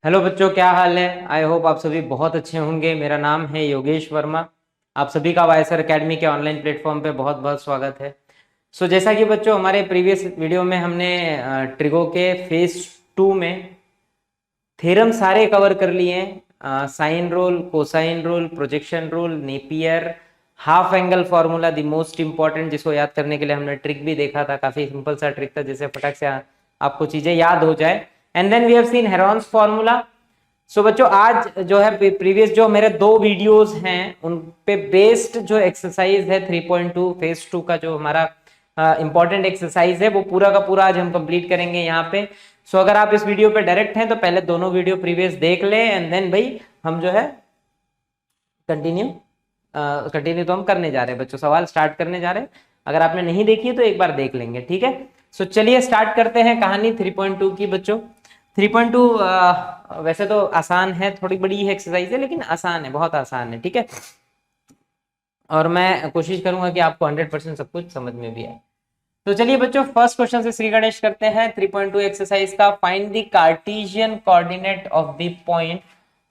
Hello बच्चों, क्या हाल है। आई होप आप सभी बहुत अच्छे होंगे। मेरा नाम है योगेश वर्मा। आप सभी का वाईएसआर एकेडमी के ऑनलाइन प्लेटफॉर्म पे बहुत बहुत स्वागत है। जैसा कि बच्चों हमारे प्रीवियस वीडियो में हमने ट्रिगो के फेज 2 में थ्योरम सारे कवर कर लिए हैं। Sine rule, cosine rule, projection rule, Napier, half angle formula, the most important, जिसको याद करने के लिए हमने ट्रिक भी देखा था। काफी सिंपल सा ट्रिक था जिससे फटक से आपको चीजें याद हो जाए। And then we have seen Heron's formula. बच्चों आज जो है प्रीवियस जो मेरे 2 वीडियोस हैं उन पे बेस्ड जो एक्सरसाइज है 3.2 फेज 2 का जो हमारा इंपॉर्टेंट एक्सरसाइज है वो पूरा का पूरा आज हम कंप्लीट करेंगे यहाँ पे। अगर आप इस वीडियो पे डायरेक्ट हैं तो पहले दोनों वीडियो प्रीवियस देख ले एंड देन भाई हम जो है कंटिन्यू तो हम करने जा रहे हैं बच्चों, सवाल स्टार्ट करने जा रहे हैं। अगर आपने नहीं देखी है तो एक बार देख लेंगे, ठीक है। चलिए स्टार्ट करते हैं कहानी 3.2 की बच्चों। 3.2 वैसे तो आसान है, थोड़ी बड़ी एक्सरसाइज है लेकिन आसान है, बहुत आसान है, ठीक है। और मैं कोशिश करूंगा कि आपको 100% सब कुछ समझ में भी आए। तो चलिए बच्चों फर्स्ट क्वेश्चन से श्री गणेश करते हैं। 3.2 एक्सरसाइज का find the Cartesian coordinate of the point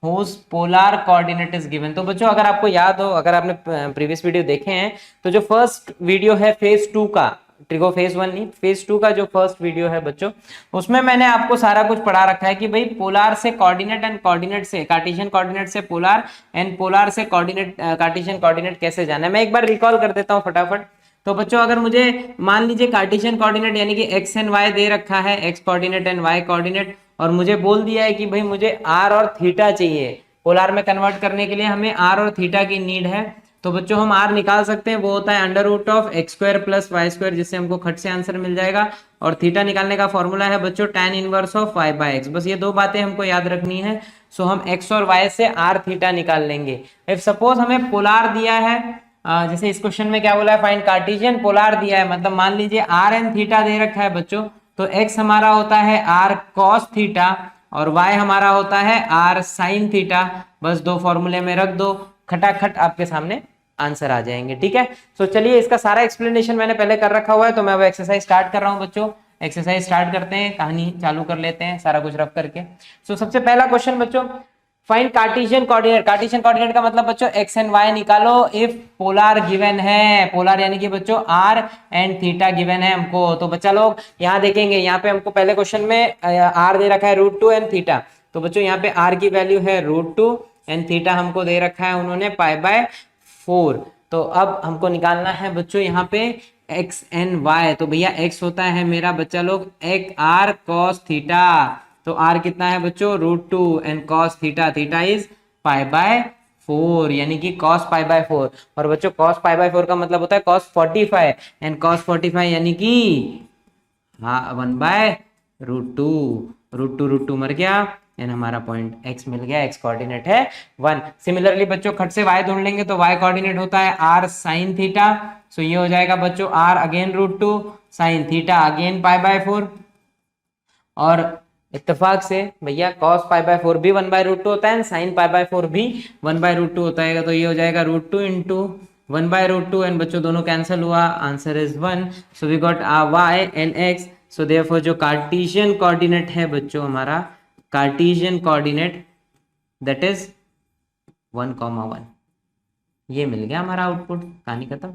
whose polar coordinate is given. तो बच्चों अगर आपको याद हो, अगर आपने प्रीवियस वीडियो देखे हैं तो जो फर्स्ट वीडियो है फेज 2 का, ट्रिगो फेज 1 नहीं, फेज 2 का जो फर्स्ट वीडियो है बच्चों, उसमें मैंने आपको सारा कुछ पढ़ा रखा है कि भाई पोलर से कोऑर्डिनेट एंड कोऑर्डिनेट से कार्टेशियन कोऑर्डिनेट से पोलर एंड पोलर से कोऑर्डिनेट कार्टेशियन कोऑर्डिनेट कैसे जाना है। मैं एक बार रिकॉल कर देता हूँ फटाफट। तो बच्चों अगर मुझे मान लीजिए कार्टेशियन कोऑर्डिनेट यानी कि एक्स एंड वाई दे रखा है, X coordinate and Y coordinate, और मुझे बोल दिया है कि भाई मुझे आर और थीटा चाहिए। पोलर में कन्वर्ट करने के लिए हमें आर और थीटा की नीड है। तो बच्चों हम आर निकाल सकते हैं, वो होता है under root of X square plus Y square, जिससे हमको खट से आंसर मिल जाएगा। और थीटा निकालने का फॉर्मूला है बच्चों tan inverse of Y by X. बस ये 2 बातें हमको याद रखनी है। हम एक्स और वाई से आर थीटा निकाल लेंगे। इफ सपोज हमें पोलर दिया है, जैसे इस क्वेश्चन में क्या बोला है, फाइंड कार्टेशियन पोलर दिया है, मतलब मान लीजिए आर एंड थीटा दे रखा है बच्चों। तो एक्स हमारा होता है आर कॉस थीटा और वाई हमारा होता है आर साइन थीटा। बस 2 फॉर्मूले में रख दो, खटाखट आपके सामने आंसर आ जाएंगे, ठीक है। चलिए इसका सारा एक्सप्लेनेशन मैंने पहले कर रखा हुआ है, तो मैं वो एक्सरसाइज स्टार्ट कर रहा हूँ बच्चों। एक्सरसाइज स्टार्ट करते हैं, कहानी चालू कर लेते हैं सारा कुछ रख करके। सबसे पहला क्वेश्चन बच्चों, find Cartesian coordinate. Cartesian coordinate का मतलब बच्चों एक्स एंड वाई निकालो इफ पोलर गिवन है। पोलर यानी कि बच्चों आर एंड थीटा गिवन है हमको। तो बच्चा लोग यहाँ देखेंगे, यहाँ पे हमको पहले क्वेश्चन में आर दे रखा है √2 एंड थीटा। तो बच्चों यहाँ पे आर की वैल्यू है √2 एंड थीटा हमको दे रखा है उन्होंने π/4। तो अब हमको निकालना है बच्चों यहाँ पे एक्स एंड वाई। तो भैया एक्स होता है मेरा बच्चा लोग एक आर कॉस थीटा। तो आर कितना है बच्चों √2 and cos theta, theta is π/4 यानी कि cos π/4। और बच्चों cos π/4 का मतलब होता है cos 45 एंड cos 45 यानी कि हाँ 1/√2। √2 मर गया एंड हमारा पॉइंट x मिल गया। x कोऑर्डिनेट है 1। सिमिलरली बच्चों खट से y ढूंढ लेंगे तो y कोऑर्डिनेट होता है r sin थीटा। सो ये हो जाएगा बच्चों r again √2 sin theta again π/4। और इत्तेफाक से भैया cos π/4 भी 1/√2 होता है, sin π/4 भी 1/√2 होता है। तो ये हो जाएगा √2 इंटू 1/√2 एंड बच्चों दोनों कैंसिल हुआ, answer is 1। So we got y and x। So therefore जो कार्टेशियन कोऑर्डिनेट है बच्चों हमारा, कार्टेशियन कोऑर्डिनेट दैट इज 1,1। ये मिल गया हमारा आउटपुट, कहानी खत्म।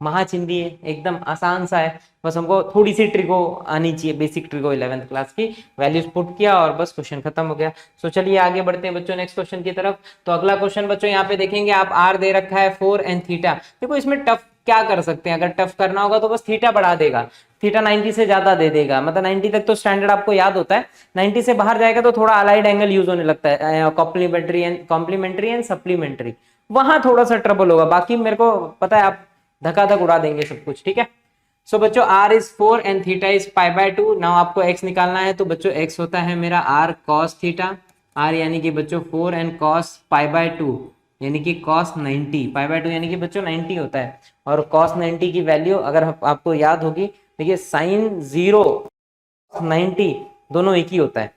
महाचिंदी है, एकदम आसान सा है। बस हमको थोड़ी सी ट्रिको आनी चाहिए, बेसिक ट्रिको 11th क्लास की। वैल्यूज पुट किया और बस क्वेश्चन खत्म हो गया। चलिए आगे बढ़ते हैं बच्चों नेक्स्ट क्वेश्चन की तरफ। तो अगला क्वेश्चन बच्चों यहाँ पे देखेंगे आप, आर दे रखा है 4 एंड थीटा। देखो इसमें टफ क्या कर सकते हैं, अगर टफ करना होगा तो बस थीटा बढ़ा देगा, थीटा 90 से ज्यादा दे देगा। मतलब 90 तक तो स्टैंडर्ड आपको याद होता है, 90 से बाहर जाएगा तो थोड़ा अलाइड एंगल यूज होने लगता है, कॉम्प्लीमेंट्री एंड सप्लीमेंट्री, वहां थोड़ा सा ट्रबल होगा। बाकी मेरे को पता है आप धकाधक उड़ा देंगे सब कुछ, ठीक है। बच्चों r is 4 and theta is π/2। Now आपको x निकालना है, तो बच्चों x होता है मेरा r cos थीटा, r यानी कि बच्चों 4 एंड cos π/2 यानी कि cos 90, π/2 यानी कि बच्चों 90 होता है। और cos 90 की वैल्यू अगर आपको याद होगी, देखिए sin 0 90 दोनों एक ही होता है।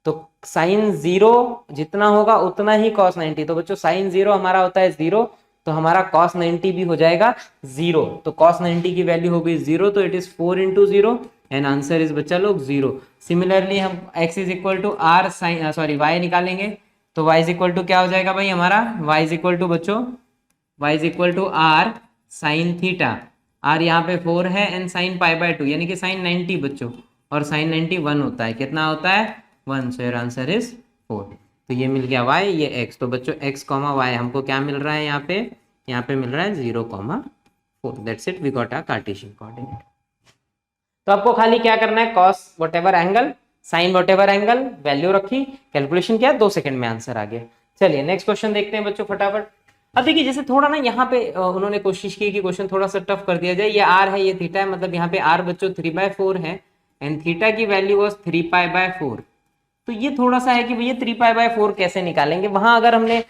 तो sin 0 जितना होगा उतना ही cos 90। तो बच्चों sin 0 हमारा होता है 0, तो हमारा cos 90 भी हो जाएगा 0। तो cos 90 की वैल्यू हो गई 0, तो it is 4 into 0 and answer is बच्चा लोग 0। सिमिलरली हम x is equal to R sine sorry y निकालेंगे तो y इज इक्वल टू क्या हो जाएगा भाई हमारा, y इज इक्वल टू बच्चों y is equal to R sine theta, R यहाँ पे 4 है एंड साइन पाई बाय 2 यानी कि साइन 90 बच्चों, और साइन 90 1 होता है, कितना होता है 1, सो योर आंसर इज 4। तो ये मिल गया y, ये x, तो बच्चों x कॉमा y हमको क्या मिल रहा है यहाँ पे मिल रहा है 0,4। That's it, we got a Cartesian coordinate. तो आपको खाली क्या करना है, cos whatever angle, sine whatever angle, value रखी, कैलकुलेशन किया, 2 सेकंड में आंसर आ गया। चलिए नेक्स्ट क्वेश्चन देखते हैं बच्चों फटाफट। अब देखिए जैसे थोड़ा ना यहाँ पे उन्होंने कोशिश की कि क्वेश्चन थोड़ा सा टफ कर दिया जाए। ये आर है, ये थीटा है, मतलब यहाँ पे आर बच्चों 3/4 है एंड थीटा की वैल्यू वॉज 3π/4। तो ये थोड़ा सा है कि भैया 3π/4 कैसे निकालेंगे। वहां अगर हमने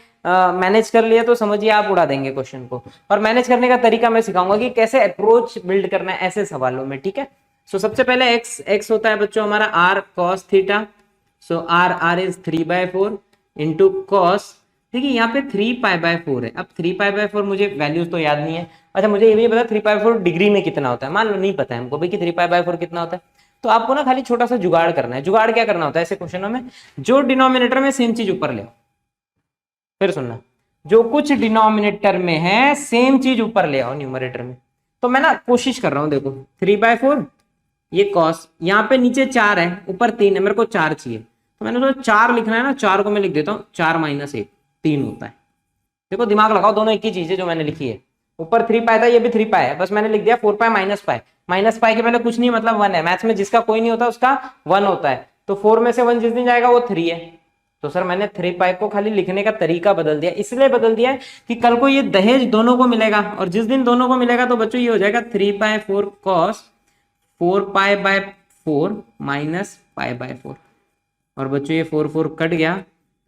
मैनेज कर लिया तो समझिए आप उड़ा देंगे क्वेश्चन को, और मैनेज करने का तरीका मैं सिखाऊंगा कि कैसे अप्रोच बिल्ड करना है ऐसे सवालों में, ठीक है। सो सबसे पहले x होता है बच्चों हमारा r cos theta, so r is 3/4 into cos, देखिए यहाँ पे 3π/4 है। अब 3π/4 मुझे वैल्यूज तो याद नहीं है। अच्छा मुझे ये भी पता 3π/4 डिग्री में कितना होता है, मान लो नहीं पता है हमको भाई कि 3π/4 कितना होता है, तो आपको ना खाली छोटा सा जुगाड़ करना है। जुगाड़ क्या करना होता है ऐसे क्वेश्चनों में, जो डिनोमिनेटर में सेम चीज ऊपर ले आओ, फिर सुनना, जो कुछ डिनोमिनेटर में है सेम चीज ऊपर ले आओ न्यूमरेटर में। तो मैं ना कोशिश कर रहा हूं, देखो 3/4 ये कॉस, यहाँ पे नीचे 4 है ऊपर 3 है, मेरे को 4 चाहिए, तो मैंने सोचा 4 लिखना है ना, 4 को मैं लिख देता हूँ 4 - 1 3 होता है। देखो दिमाग लगाओ, दोनों एक ही चीज है जो मैंने लिखी है, ऊपर 3π था ये भी 3π है, बस मैंने लिख दिया 4π माइनस पाई के पहले कुछ नहीं मतलब 1 है। मैथ्स में जिसका कोई नहीं होता उसका 1 होता है, तो 4 में से 1 जिस दिन जाएगा वो 3 है। तो सर मैंने 3π को खाली लिखने का तरीका बदल दिया, इसलिए बदल दिया है कि कल को ये दहेज दोनों को मिलेगा, और जिस दिन दोनों को मिलेगा तो बच्चों ये हो जाएगा 3/4 cos 4π/4 माइनस π/4, और बच्चों ये 4 कट गया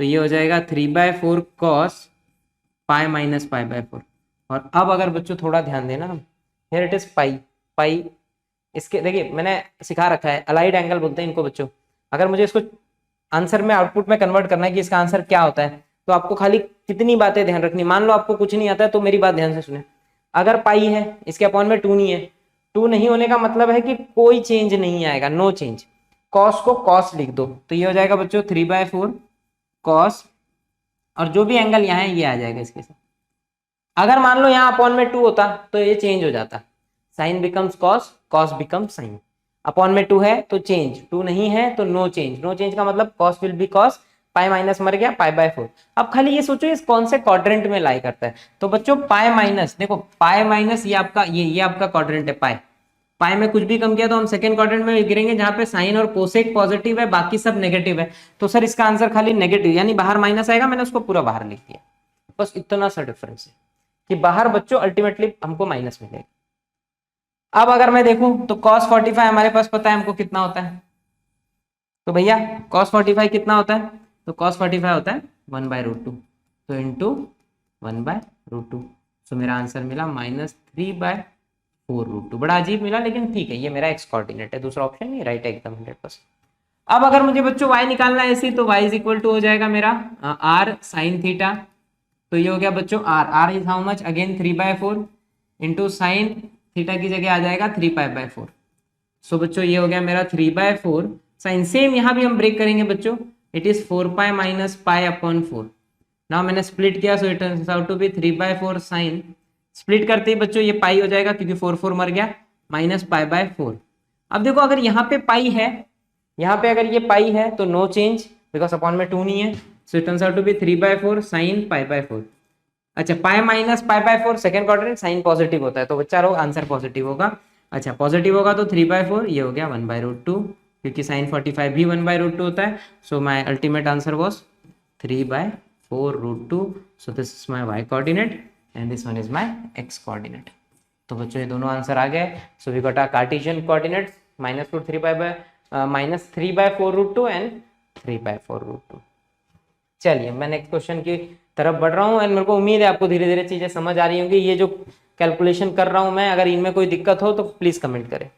तो ये हो जाएगा 3/4 cos पाई माइनस π/4। और अब अगर बच्चों थोड़ा ध्यान देना, हियर इट इज पाई, इसके देखिए मैंने सिखा रखा है अलाइड एंगल बोलते हैं इनको बच्चों। अगर मुझे इसको आंसर में आउटपुट में कन्वर्ट करना है कि इसका आंसर क्या होता है, तो आपको खाली कितनी बातें ध्यान रखनी। मान लो आपको कुछ नहीं आता है तो मेरी बात ध्यान से सुने, अगर पाई है इसके अपॉन में 2 नहीं है, 2 नहीं होने का मतलब है कि कोई चेंज नहीं आएगा, नो चेंज। कॉस को कॉस लिख दो तो ये हो जाएगा बच्चों 3/4 कॉस, और जो भी एंगल यहाँ है ये आ जाएगा इसके साथ। अगर मान लो यहाँ अपॉन में 2 होता तो ये चेंज हो जाता, sine becomes cos, cos becomes sine. Upon में 2 है तो चेंज, 2 नहीं है तो नो चेंज, नो चेंज का मतलब cos will be cos, pi minus मर गया π/4। अब खाली ये सोचो इस कौन से क्वाड्रेंट में लाई करता है, तो बच्चों पाई माइनस, देखो पाई माइनस ये आपका ये आपका क्वाड्रेंट है पाई, पाई में कुछ भी कम किया तो हम सेकंड क्वाड्रेंट में गिरेंगे जहां पे साइन और कोसेक पॉजिटिव है बाकी सब नेगेटिव है। तो सर इसका आंसर खाली नेगेटिव यानी बाहर माइनस आएगा, मैंने उसको पूरा बाहर लिख दिया। बस इतना सा डिफरेंस है कि बाहर बच्चों अल्टीमेटली हमको माइनस मिलेगा। अब अगर मैं देखूं तो cos 45 हमारे पास पता है हमको कितना होता है, तो भैया cos 45 कितना होता है, तो cos 45 होता है 1/√2, तो इंटू 1/√2। तो मेरा आंसर मिला -3/4√2। बड़ा अजीब मिला लेकिन ठीक है, ये मेरा x कोऑर्डिनेट है, दूसरा ऑप्शन नहीं राइट है एकदम 100%। अब अगर मुझे बच्चों y निकालना है ऐसी, तो y इज इक्वल टू हो जाएगा मेरा r साइन थीटा, तो ये हो गया बच्चों r is how much again 3/4 into sine theta की जगह आ जाएगा 3π/4। सो बच्चों ये हो गया मेरा 3/4 साइन, सेम यहाँ भी हम ब्रेक करेंगे बच्चों, इट इज 4π माइनस π/4। नाउ मैंने स्प्लिट किया so it turns out to be 3/4 sine, split करते ही बच्चों ये पाई हो जाएगा क्योंकि 4 मर गया, माइनस π/4। अब देखो अगर यहाँ पे पाई है, यहाँ पे अगर ये पाई है तो नो चेंज बिकॉज अपॉन में 2 नहीं है, so it turns out to be 3/4 sine π/4। अच्छा pi minus π/4 second quadrant, sine positive होता है तो बच्चा लोग आंसर पॉजिटिव होगा। अच्छा पॉजिटिव होगा तो 3/4 ये हो गया 1/√2, क्योंकि साइन 45 भी 1/√2 होता है। So my ultimate answer was 3/4√2। So this is my y coordinate and this one is my x coordinate. तो बच्चों ये दोनों आंसर आ गए। So we got a Cartesian coordinates -3/4√2 and 3/4√2। चलिए मैं नेक्स्ट क्वेश्चन की तरफ बढ़ रहा हूँ एंड मेरे को उम्मीद है आपको धीरे धीरे चीजें समझ आ रही होंगी। ये जो कैलकुलेशन कर रहा हूँ मैं, अगर इनमें कोई दिक्कत हो तो प्लीज कमेंट करें,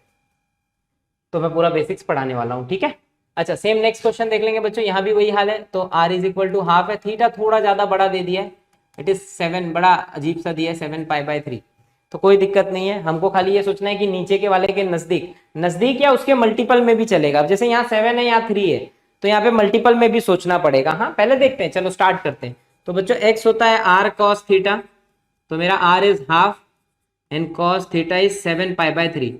तो मैं पूरा बेसिक्स पढ़ाने वाला हूँ, ठीक है। अच्छा सेम नेक्स्ट क्वेश्चन देख लेंगे बच्चों, यहाँ भी वही हाल है। तो r is equal to half है, थीटा थोड़ा ज्यादा बड़ा दे दिया है, इट इज 7, बड़ा अजीब सा दिया है 7π/3। तो कोई दिक्कत नहीं है, हमको खाली ये सोचना है कि नीचे के वाले के नजदीक नजदीक या उसके मल्टीपल में भी चलेगा। अब जैसे यहाँ 7 है, यहाँ 3 है, तो यहाँ पे मल्टीपल में भी सोचना पड़ेगा। हाँ पहले देखते हैं, चलो स्टार्ट करते हैं। तो बच्चों x होता है r cos थीटा, तो मेरा r is half and cos theta is 7π/3,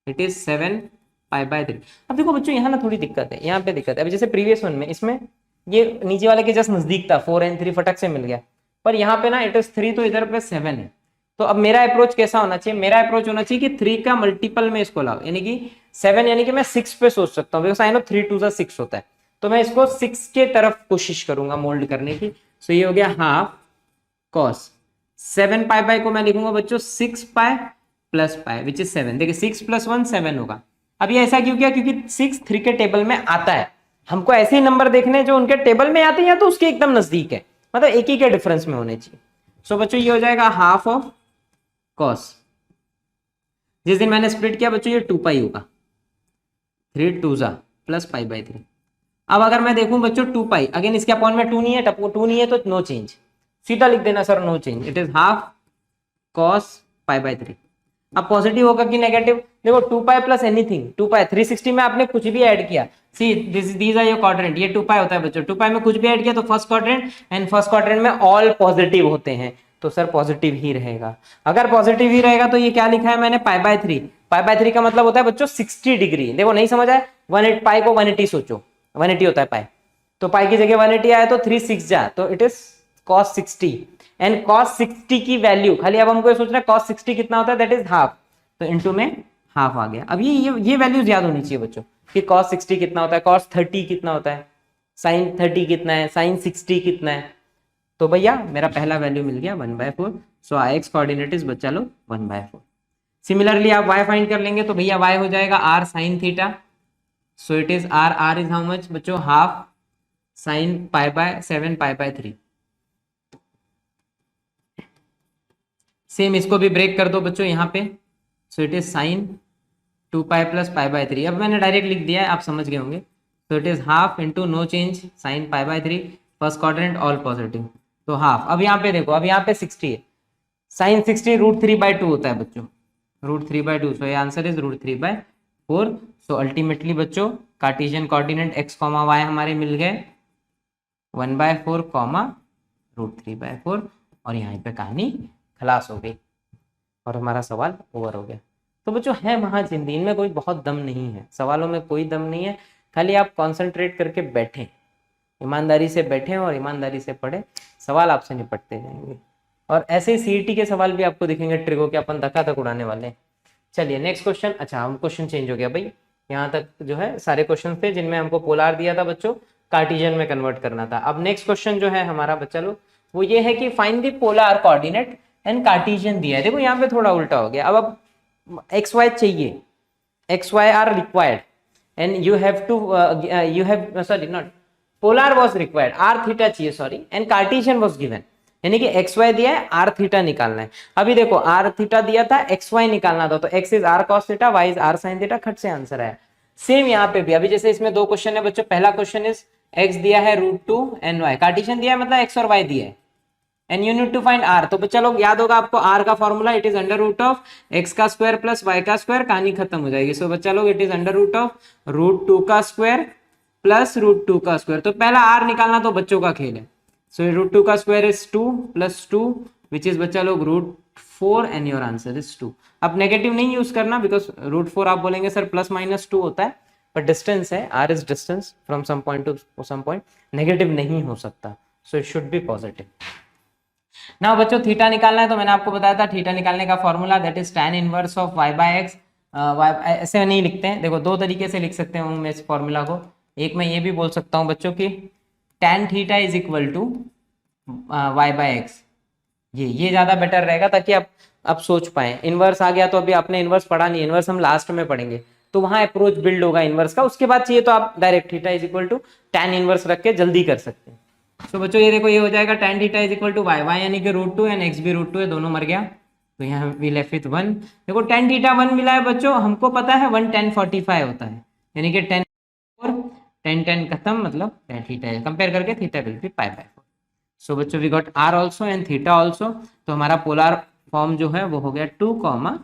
it is 7π/3। अब देखो बच्चों यहाँ ना थोड़ी दिक्कत है, यहाँ पे दिक्कत है। अभी जैसे प्रीवियस वन में इसमें ये नीचे वाले के जस्ट नजदीक था, 4 and 3 फटक से मिल गया, पर यहाँ पे ना इट इज 3, तो इधर पे 7 है। तो अब मेरा अप्रोच कैसा होना चाहिए, मेरा अप्रोच होना चाहिए कि 3 का मल्टीपल में इसको लाओ, यानी कि 7, यानी कि मैं 6 पे सोच सकता हूँ, बिकॉज आई नो 3 2 6 होता है। तो मैं इसको 6 के तरफ कोशिश करूंगा मोल्ड करने की। सो ये हो गया हाफ कॉस 7π को मैं लिखूंगा बच्चों 6π + π विच इज 7। देखिए 6 + 1 7 होगा। अब ये ऐसा क्यों किया, क्योंकि 6 3 के टेबल में आता है। हमको ऐसे ही नंबर देखने जो उनके टेबल में आते हैं या तो उसके एकदम नजदीक है, मतलब एक ही के डिफरेंस में होने चाहिए। सो बच्चों ये हो जाएगा हाफ ऑफ कॉस, जिस दिन मैंने स्प्लिट किया बच्चों ये 2π होगा, 3 2 + π/3। अब अगर मैं देखूं बच्चों 2π, अगेन इसके अपॉन में 2 नहीं है, 2 नहीं है तो नो चेंज, सीधा लिख देना sir no change, it is half cos π/3। अब पॉजिटिव होगा कि नेगेटिव, देखो 2π + एनीथिंग, 2π 360 में आपने कुछ भी ऐड किया, see these are your quadrant, ये 2π होता है बच्चों, 2π में कुछ भी ऐड किया तो first quadrant, and first quadrant में ऑल पॉजिटिव होते हैं, तो सर पॉजिटिव ही रहेगा। अगर पॉजिटिव ही रहेगा तो ये क्या लिखा है मैंने π/3, π/3 का मतलब होता है बच्चों 60 डिग्री। देखो नहीं समझ आया, 180 पाई को 180 सोचो, 180 होता है पाई, तो पाई की जगह 180 आया तो 3 6 जा, तो it is cos 60, and cos 60 की वैल्यू खाली अब हमको ये सोचना है cos 60 कितना होता है, दैट इज हाफ, तो इनटू में हाफ आ गया। अब ये वैल्यूज याद होनी चाहिए बच्चों कि cos 60 कितना होता है, cos 30 कितना होता है, sin 30 कितना है, sin 60 कितना है। तो भैया मेरा पहला वैल्यू मिल गया 1/4। सो x कोऑर्डिनेट इज बच्चा लो 1/4। सिमिलरली आप y फाइंड कर लेंगे, तो भैया y हो जाएगा r sin theta, so it is r is how much बच्चों, हाफ sin π/7π/3। सेम इसको भी ब्रेक कर दो बच्चों यहाँ पे, सो इट इज sin 2π + π/3। अब मैंने डायरेक्ट लिख दिया है, आप समझ गए होंगे। So it is half into no change sin π/3, first quadrant all positive, तो हाफ। अब यहाँ पे देखो, अब यहाँ पे 60 है, sin 60 √3/2 होता है बच्चों, √3/2, सो ये आंसर इज √3/4। सो अल्टीमेटली बच्चों कार्टेशियन कोऑर्डिनेट x, y हमारे मिल गए 1/4, √3/4, और यहाँ पे कहानी खलास हो गई और हमारा सवाल ओवर हो गया। तो बच्चों है महाज हिंदी, इनमें कोई बहुत दम नहीं है, सवालों में कोई दम नहीं है, खाली आप कॉन्सेंट्रेट करके बैठें, ईमानदारी से बैठें और ईमानदारी से पढ़ें, सवाल आपसे निपटते जाएंगे। और ऐसे ही सीईटी के सवाल भी आपको दिखेंगे ट्रिगो के, अपन धक्का तक उड़ाने वाले हैं। चलिए नेक्स्ट क्वेश्चन। अच्छा हम क्वेश्चन चेंज हो गया भाई, यहाँ तक जो है सारे क्वेश्चन थे जिनमें हमको पोलार दिया था बच्चों, कार्टेशियन में कन्वर्ट करना था। अब नेक्स्ट क्वेश्चन जो है हमारा बच्चा लोग वो ये है कि find the polar coordinate and Cartesian दिया है। देखो यहाँ पे थोड़ा उल्टा हो गया, अब एक्स वाई चाहिए, X Y are required and you have to you have sorry not polar was required, R theta चाहिए sorry, and cartesian was given, यानी कि एक्स वाई दिया है, आर थीटा निकालना है। अभी देखो आर थीटा दिया था, एक्स वाई निकालना था, तो X is R cos theta, Y is R sine theta, खट से आंसर आया। सेम यहाँ पे भी, अभी जैसे इसमें दो क्वेश्चन है बच्चों, पहला क्वेश्चन इज एक्स दिया है √2 एंड वाई, कार्टेशियन दिया है मतलब एक्स और वाई दिया है, and you need to find R. तो बच्चा लोग याद होगा आपको आर का formula, it is √x² + y², कहानी खत्म हो जाएगी। सो बच्चा लोग इट इज √√2² + √2²। तो पहला आर निकालना तो बच्चों का खेल है। सो √2² इज 2 + 2 विच इज बच्चा लोग √4 एंड योर आंसर इज 2। अब नेगेटिव नहीं यूज करना, बिकॉज √4 आप बोलेंगे सर ±2 होता है, पर डिस्टेंस है, R is distance from some point to some point, negative नहीं हो सकता, so it should be positive. ना बच्चों थीटा निकालना है, तो मैंने आपको बताया था थीटा निकालने का formula that is tan inverse of y/x। ऐसे नहीं लिखते हैं, देखो दो तरीके से लिख सकते हूँ मैं इस फॉर्मूला को। एक मैं ये भी बोल सकता हूँ बच्चों की tan theta is equal to y/x, ये ज्यादा बेटर रहेगा, ताकि आप सोच पाए। इनवर्स आ गया तो अभी आपने इनवर्स पढ़ा नहीं, इनवर्स हम लास्ट में पढ़ेंगे, तो वहां अप्रोच बिल्ड होगा इनवर्स का, उसके बाद चाहिए तो आप direct theta is equal to tan inverse रख के जल्दी कर सकते हैं। तो बच्चों ये देखो ये हो जाएगा tan theta is equal to y, y यानी कि √2 एंड x भी √2 है, दोनों मर गया, तो यहाँ वी लेफ्ट विथ 1। देखो tan थीटा 1 मिला है बच्चों, हमको पता है 1 tan 45 होता है, यानी कि 10 4 10 10 खत्म, मतलब tan थीटा है, कंपेयर करके थीटा विल बी π/4। सो बच्चों we got R also and theta also. तो हमारा पोलर फॉर्म जो है वो हो गया 2,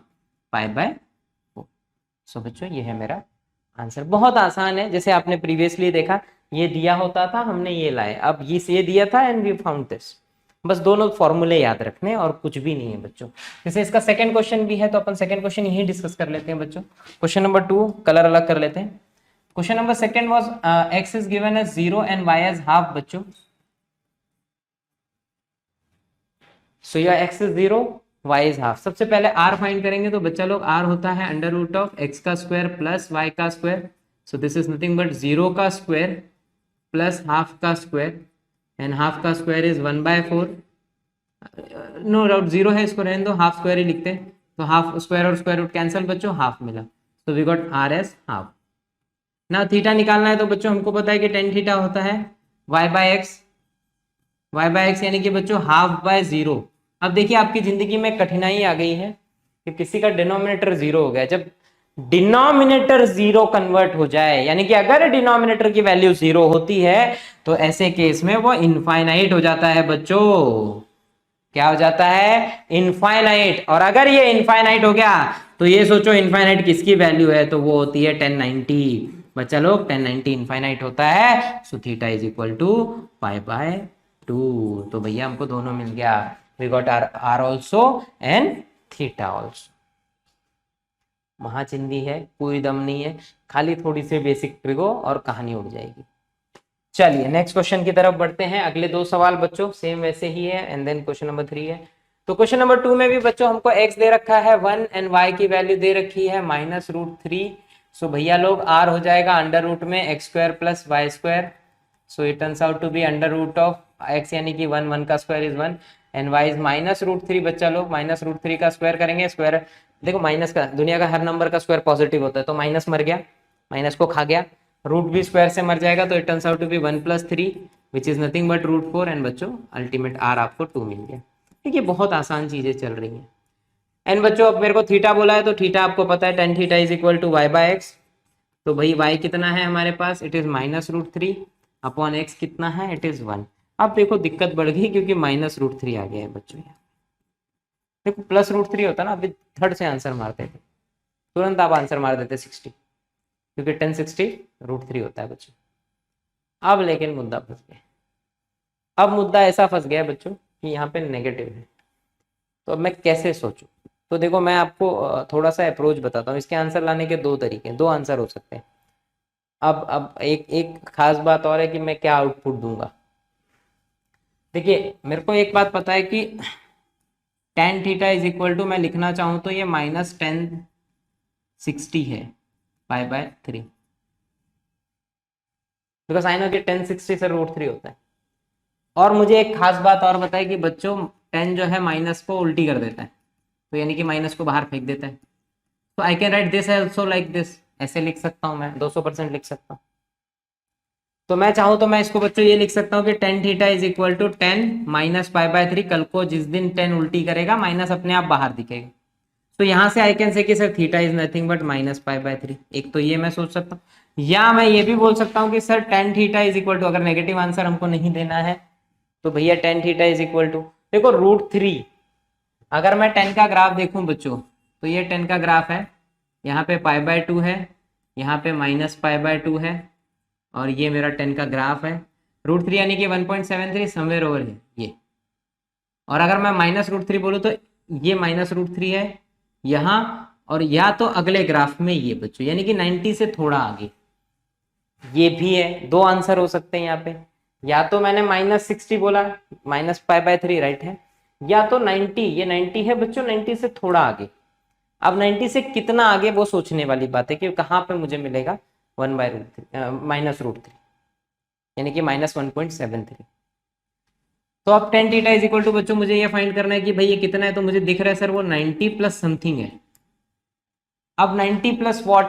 सो बच्चों ये है मेरा आंसर। बहुत आसान है, जैसे आपने प्रीवियसली देखा ये दिया होता था, हमने ये लाए, अब ये दिया था एंड वी फाउंड दिस। बस दोनों फॉर्मूले याद रखने और कुछ भी नहीं है बच्चों। जैसे इसका सेकंड क्वेश्चन भी है तो अपन सेकंड क्वेश्चन यही डिस्कस कर लेते हैं बच्चों। क्वेश्चन नंबर 2 कलर अलग कर लेते हैं। Question number second was X is given as 0 and Y as half बच्चों। So your X is 0, Y is half. सबसे पहले आर फाइंड करेंगे तो बच्चा लोग आर होता है अंडर रूट ऑफ एक्स का स्क्वायर प्लस वाई का square. So this is nothing but 0 का स्क्वायर प्लस हाफ का स्क्वायर एंड हाफ का स्क्वायर इज 1/4। नो डाउट 0 है, इसको रहने दो, हाफ स्क्वायर ही लिखते हैं। तो हाफ स्क्वायर और स्क्वायर रूट कैंसिल बच्चों, हाफ मिला। तो we got R as half. ना थीटा निकालना है तो बच्चों हमको पता है कि टेन थीटा होता है y/x यानी कि बच्चों हाफ बाय 0। अब देखिए आपकी जिंदगी में कठिनाई आ गई है कि किसी का डिनोमिनेटर 0 हो गया। जब डिनोमिनेटर 0 कन्वर्ट हो जाए, यानी कि अगर डिनोमिनेटर की वैल्यू 0 होती है तो ऐसे केस में वो इनफाइनाइट हो जाता है बच्चों। क्या हो जाता है? इनफाइनाइट। और अगर ये इनफाइनाइट हो गया तो ये सोचो इनफाइनाइट किसकी वैल्यू है, तो वो होती है 1090। बच्चा लोग 1090 इनफाइनाइट होता है। So theta is equal to π/2। तो भैया हमको दोनों मिल गया। We got R also and theta also. महाचिंदी है, कोई दम नहीं है, खाली थोड़ी सी बेसिक ट्रिको और कहानी उड़ जाएगी। चलिए नेक्स्ट क्वेश्चन की तरफ बढ़ते हैं। अगले 2 सवाल बच्चों सेम वैसे ही है एंड देन क्वेश्चन नंबर 3 है। तो क्वेश्चन नंबर 2 में भी बच्चों हमको x दे रखा है 1 एंड y की वैल्यू दे रखी है -√3। सो भैया लोग r हो जाएगा अंडर रूट में x² + y²। So it turns out to be under root of x यानी कि 1 का square is 1 and y is -√3। बच्चा लोग -√3 का स्क्वायर करेंगे। स्क्वायर देखो माइनस का, दुनिया का हर नंबर का स्क्वायर पॉजिटिव होता है, तो माइनस मर गया, माइनस को खा गया, रूट भी स्क्वायर से मर जाएगा, तो it turns out to be 1 + 3 which is nothing but √4 and बच्चों अल्टीमेट r आपको 2 मिल गया। ठीक है, बहुत आसान चीजें चल रही हैं। एंड बच्चों अब मेरे को थीटा बोला है तो थीटा आपको पता है tan theta is equal to y/x। तो भाई y कितना है हमारे पास? इट इज -√3 अपॉन x कितना है? It is 1। अब देखो दिक्कत बढ़ गई क्योंकि -√3 आ गया है बच्चों। यहाँ देखो +√3 होता ना, अभी थर्ड से आंसर मारते थे, तुरंत आप आंसर मार देते 60, क्योंकि 1060√3 होता है बच्चों। अब लेकिन मुद्दा फंस गया। अब मुद्दा ऐसा फंस गया बच्चों कि यहाँ पे नेगेटिव है, तो अब मैं कैसे सोचूं? तो देखो मैं आपको थोड़ा सा अप्रोच बताता हूँ। इसके आंसर लाने के 2 तरीके, 2 आंसर हो सकते हैं। अब एक खास बात और है कि मैं क्या आउटपुट दूंगा। देखिए मेरे को एक बात पता है कि tan theta is equal to, मैं लिखना चाहूँ तो ये -1060 है π/3, बिकॉज आई नो कि 1060 से √3 होता है। और मुझे एक खास बात और बताए कि बच्चों 10 जो है माइनस को उल्टी कर देता है, तो यानी कि माइनस को बाहर फेंक देता है। तो I can write this also like this, ऐसे लिख सकता हूँ मैं, 200% लिख सकता हूँ। तो मैं चाहूँ तो मैं इसको बच्चों ये लिख सकता हूँ कि tan theta is equal to 10 - π/3। कल को जिस दिन 10 उल्टी करेगा माइनस अपने आप बाहर दिखेगा। तो यहाँ से आई कैन से कि sir theta is nothing but -π/3। एक तो ये मैं सोच सकता हूँ, या मैं ये भी बोल सकता हूँ कि sir tan theta is equal to, अगर नेगेटिव आंसर हमको नहीं देना है तो भैया tan theta is equal to, देखो √3। अगर मैं 10 का ग्राफ देखूं बच्चों तो ये 10 का ग्राफ है, यहाँ पे π/2 है, यहाँ पे -π/2 है, और ये मेरा 10 का ग्राफ है। √3 यानी कि 1.73 समवेयर ओवर है ये। और अगर मैं -√3 बोलूँ तो ये -√3 है यहाँ, और या तो अगले ग्राफ में ये बच्चों, यानी कि 90 से थोड़ा आगे ये भी है। 2 आंसर हो सकते हैं यहाँ पे, या तो मैंने -60 बोला, -π/3 राइट है, या तो 90, ये 90 है बच्चों, 90 से थोड़ा आगे। अब 90 से कितना आगे वो सोचने वाली बात है कि कहाँ पे मुझे मिलेगा -√3, यानी कि -1.73। तो अब tan theta is equal to बच्चों मुझे ये फाइंड करना है कि भाई ये कितना है, तो मुझे दिख रहा है सर वो 90 प्लस समथिंग है। अब 90 प्लस वॉट,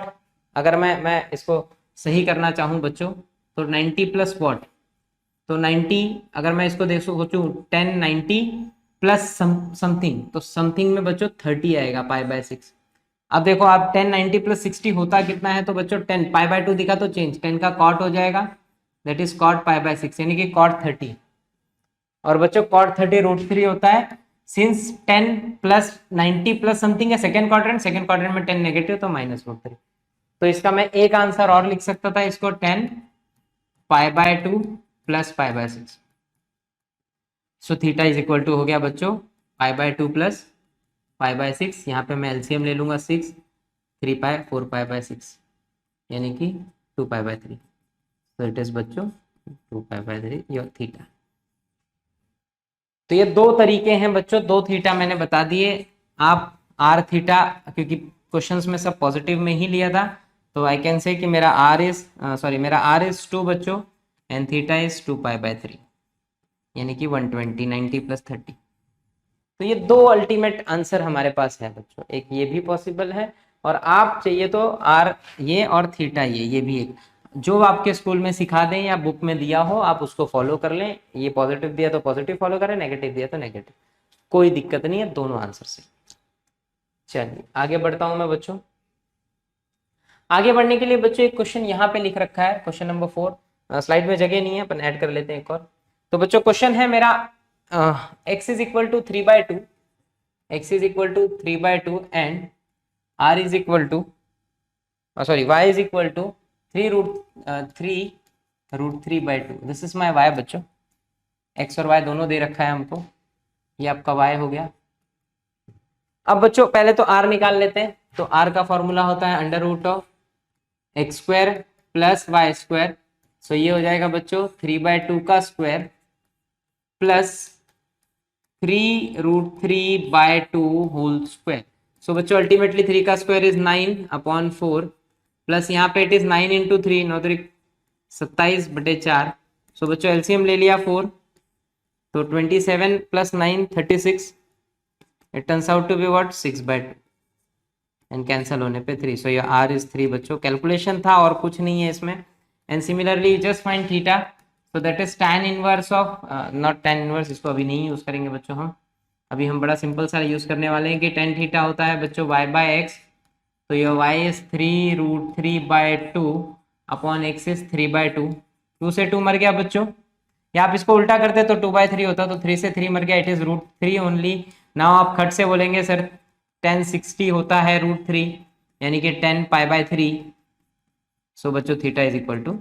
अगर मैं इसको सही करना चाहूँ बच्चों तो 90 प्लस वॉट, तो 90 अगर मैं इसको देखो सोचूं 1090 प्लस समथिंग, तो समथिंग में बच्चों 30 आएगा π/6। अब देखो आप 1090 प्लस 60 होता कितना है, तो बच्चों 10 π/2 दिखा तो चेंज, 10 का कॉट हो जाएगा, दैट इज कॉट π/6 यानी कि कॉट 30। और बच्चों cot 30 √3 होता है सिंस 10 प्लस 90 प्लस समथिंग है सेकेंड क्वाड्रेंट में 10 नेगेटिव तो -√3। तो इसका मैं एक आंसर और लिख सकता था इसको 10 π/2 plus π/6। So theta is equal to हो गया बच्चों π/2 प्लस π/6। यहाँ पे मैं एलसीएम ले लूंगा 6 3 π 4 π/6 यानी कि 2 π/3। तो इट इज बच्चों 2 π/3 योर थीटा। तो ये दो तरीके हैं बच्चों, दो थीटा मैंने बता दिए। आप आर थीटा, क्योंकि क्वेश्चंस में सब पॉजिटिव में ही लिया था, तो आई कैन से कि मेरा मेरा आर इज 2 बच्चों एंड थीटा इज 2 π/3 यानी कि 120 90 प्लस 30। तो ये दो अल्टीमेट आंसर हमारे पास है बच्चों, एक ये भी पॉसिबल है और आप चाहिए तो आर ये और थीटा ये भी एक जो आपके स्कूल में सिखा दें या बुक में दिया हो आप उसको फॉलो कर लें। ये पॉजिटिव दिया तो पॉजिटिव फॉलो करें, नेगेटिव दिया तो नेगेटिव, कोई दिक्कत नहीं है दोनों आंसर से। चलिए आगे बढ़ता हूं मैं बच्चों। आगे बढ़ने के लिए बच्चों एक क्वेश्चन यहाँ पे लिख रखा है, क्वेश्चन नंबर 4। स्लाइड में जगह नहीं है, अपन ऐड कर लेते हैं एक और। तो बच्चों क्वेश्चन है मेरा x is equal to 3/2, x is equal to 3/2 and r is equal to y is equal to 3√3/2। This is my y बच्चों, x और y दोनों दे रखा है हमको, ये आपका y हो गया। अब बच्चों पहले तो r निकाल लेते हैं। तो r का फॉर्मूला होता है √(x² + y²। सो ये हो जाएगा बच्चों 3/2 का स्क्वायर प्लस 3√3/2 होल स्क्वायर। सो बच्चों अल्टीमेटली 3 का स्क्वायर इज 9/4 प्लस यहाँ पे इट इज 9 × 3 9 3 27/4। सो बच्चों एलसीएम ले लिया 4, तो 27 + 9 36। It turns out to be what 6/2 and cancel होने पे 3। सो ये r इज 3 बच्चों, कैलकुलेशन था और कुछ नहीं है इसमें। And similarly just find theta, so that is tan inverse of not tan inverse, इसको अभी नहीं यूज करेंगे बच्चों हम, अभी हम बड़ा सिंपल सा यूज करने वाले हैं कि tan थीटा होता है बच्चों y/x। तो ये y is 3√3/2 upon x is 3/2। 2 से 2 मर गया बच्चों, या आप इसको उल्टा करते तो 2/3 होता, तो 3 से 3 मर गया, इट इज √3 ओनली। नाउ आप खट से बोलेंगे सर 1060 होता है √3 यानी कि 10 π/3। सो बच्चों थीटा इज इक्वल टू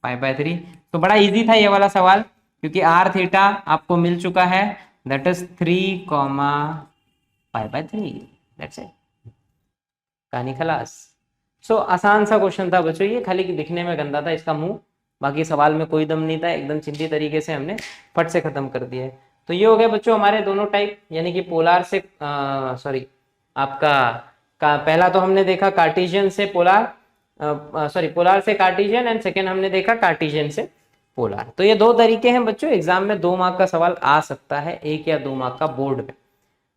π/3। तो बड़ा इजी था ये वाला सवाल, क्योंकि r थीटा आपको मिल चुका है, दैट इज 3, π/3। दैट्स इट, कहानी खलास। सो आसान सा क्वेश्चन था बच्चों ये, खाली दिखने में गंदा था इसका मुंह, बाकी सवाल में कोई दम नहीं था, एकदम चिंती तरीके से हमने फट से खत्म कर दिया है। तो ये हो गए बच्चों हमारे दोनों टाइप, यानी कि पोलार से आपका पहला तो हमने देखा कार्टेशियन से पोलार, पोलार से कार्टेशियन, एंड सेकेंड हमने देखा कार्टेशियन से पोलार। तो ये दो तरीके हैं बच्चों, एग्जाम में 2 मार्क का सवाल आ सकता है, 1 या 2 मार्क का बोर्ड में।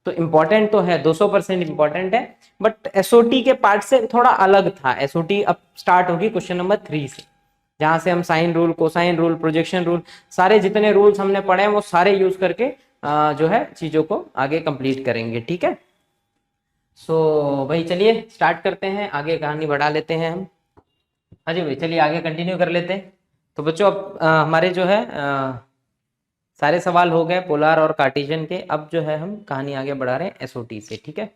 तो इम्पोर्टेंट तो है, 200% इम्पोर्टेंट है, बट एसओटी के पार्ट से थोड़ा अलग था। एसओटी अब स्टार्ट होगी क्वेश्चन नंबर 3 से, जहां से हम sine rule, cosine rule, projection rule, सारे जितने रूल्स हमने पढ़े हैं वो सारे यूज करके जो है चीजों को आगे कंप्लीट करेंगे। ठीक है, सो भाई चलिए स्टार्ट करते हैं, आगे कहानी बढ़ा लेते हैं हम। हाँ जी भाई चलिए आगे कंटिन्यू कर लेते हैं। तो बच्चों अब हमारे जो है सारे सवाल हो गए पोलार और कार्टेशियन के। अब जो है हम कहानी आगे बढ़ा रहे हैं एसओटी से। ठीक है,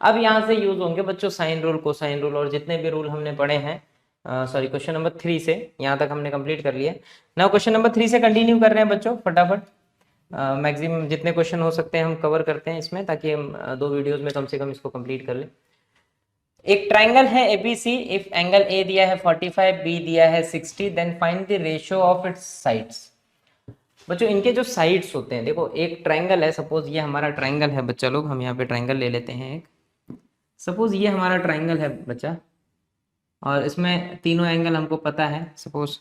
अब यहाँ से यूज होंगे बच्चों साइन रूल, कोसाइन रूल और जितने भी रूल हमने पढ़े हैं। क्वेश्चन नंबर 3 से यहाँ तक हमने कंप्लीट कर लिया। नाउ क्वेश्चन नंबर 3 से कंटिन्यू कर रहे हैं बच्चों, फटाफट मैक्सिमम जितने क्वेश्चन हो सकते हैं हम कवर करते हैं इसमें, ताकि हम 2 वीडियोस में कम से कम इसको कंप्लीट कर लें। एक ट्राइंगल है एबीसी, इफ एंगल ए दिया है 45, बी दिया है 60, then find the ratio of its sides. बच्चों इनके जो साइड्स होते हैं, देखो एक ट्राइंगल है, सपोज ये हमारा ट्राइंगल है बच्चा लोग, हम यहाँ पे ट्राइंगल ले लेते हैं एक, सपोज ये हमारा ट्राइंगल है बच्चा, और इसमें तीनों एंगल हमको पता है, सपोज